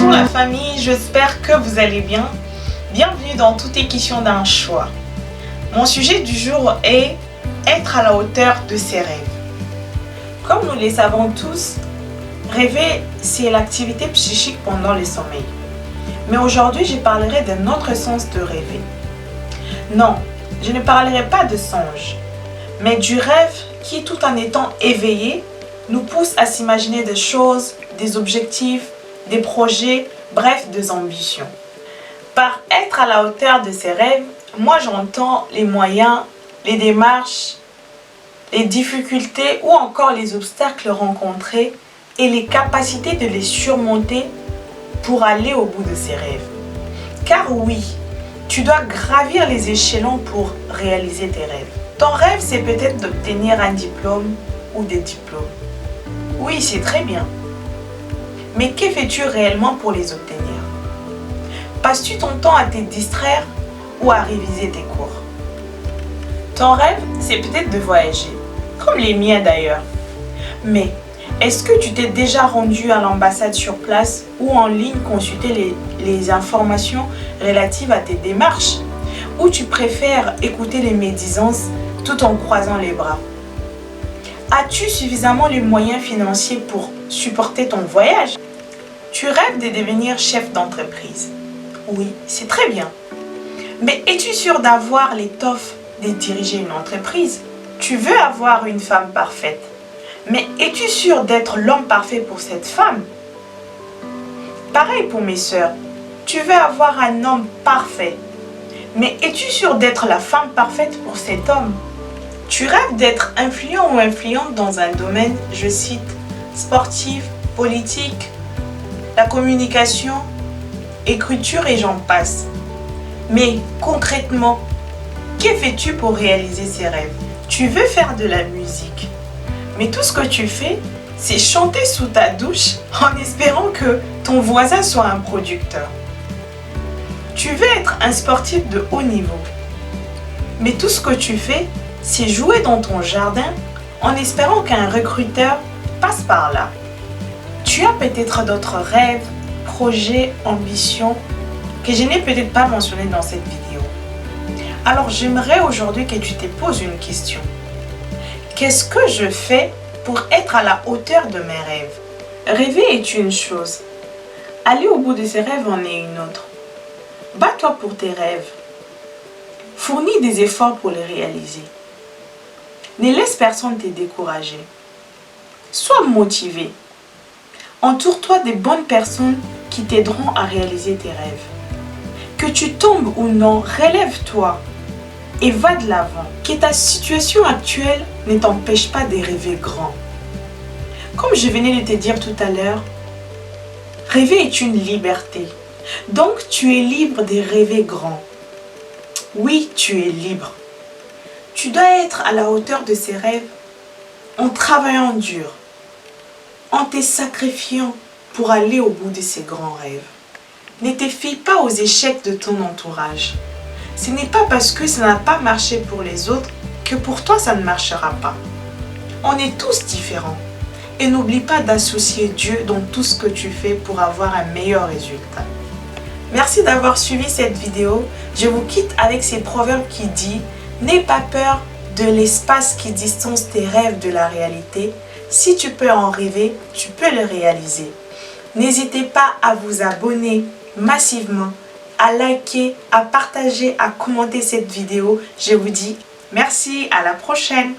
Bonjour la famille, j'espère que vous allez bien. Bienvenue dans Tout est question d'un choix. Mon sujet du jour est être à la hauteur de ses rêves. Comme nous le savons tous, rêver, c'est l'activité psychique pendant le sommeil. Mais aujourd'hui, je parlerai d'un autre sens de rêver. Non, je ne parlerai pas de songe, mais du rêve qui, tout en étant éveillé, nous pousse à s'imaginer des choses, des objectifs, des projets, bref, des ambitions. Par être à la hauteur de ses rêves, moi j'entends les moyens, les démarches, les difficultés ou encore les obstacles rencontrés et les capacités de les surmonter pour aller au bout de ses rêves. Car oui, tu dois gravir les échelons pour réaliser tes rêves. Ton rêve, c'est peut-être d'obtenir un diplôme ou des diplômes. Oui, c'est très bien. Mais que fais-tu réellement pour les obtenir? Passes-tu ton temps à te distraire ou à réviser tes cours? Ton rêve, c'est peut-être de voyager, comme les miens d'ailleurs. Mais est-ce que tu t'es déjà rendu à l'ambassade sur place ou en ligne consulter les informations relatives à tes démarches? Ou tu préfères écouter les médisances tout en croisant les bras? As-tu suffisamment les moyens financiers pour supporter ton voyage? Tu rêves de devenir chef d'entreprise. Oui, c'est très bien. Mais es-tu sûr d'avoir l'étoffe de diriger une entreprise? Tu veux avoir une femme parfaite. Mais es-tu sûr d'être l'homme parfait pour cette femme? Pareil pour mes sœurs. Tu veux avoir un homme parfait. Mais es-tu sûr d'être la femme parfaite pour cet homme? Tu rêves d'être influent ou influente dans un domaine, je cite, sportif, politique, la communication, écriture et j'en passe. Mais concrètement, que fais-tu pour réaliser ces rêves? Tu veux faire de la musique, mais tout ce que tu fais, c'est chanter sous ta douche en espérant que ton voisin soit un producteur. Tu veux être un sportif de haut niveau, mais tout ce que tu fais, c'est jouer dans ton jardin en espérant qu'un recruteur passe par là. Tu as peut-être d'autres rêves, projets, ambitions que je n'ai peut-être pas mentionnés dans cette vidéo. Alors j'aimerais aujourd'hui que tu te poses une question. Qu'est-ce que je fais pour être à la hauteur de mes rêves? Rêver est une chose. Aller au bout de ses rêves en est une autre. Bats-toi pour tes rêves. Fournis des efforts pour les réaliser. Ne laisse personne te décourager. Sois motivé. Entoure-toi des bonnes personnes qui t'aideront à réaliser tes rêves. Que tu tombes ou non, relève-toi et va de l'avant. Que ta situation actuelle ne t'empêche pas de rêver grand. Comme je venais de te dire tout à l'heure, rêver est une liberté. Donc tu es libre de rêver grand. Oui, tu es libre. Tu dois être à la hauteur de ses rêves en travaillant dur, en te sacrifiant pour aller au bout de ses grands rêves. Ne te fie pas aux échecs de ton entourage. Ce n'est pas parce que ça n'a pas marché pour les autres que pour toi ça ne marchera pas. On est tous différents. Et n'oublie pas d'associer Dieu dans tout ce que tu fais pour avoir un meilleur résultat. Merci d'avoir suivi cette vidéo. Je vous quitte avec ces proverbes qui disent: n'aie pas peur de l'espace qui distance tes rêves de la réalité. Si tu peux en rêver, tu peux le réaliser. N'hésitez pas à vous abonner massivement, à liker, à partager, à commenter cette vidéo. Je vous dis merci, à la prochaine.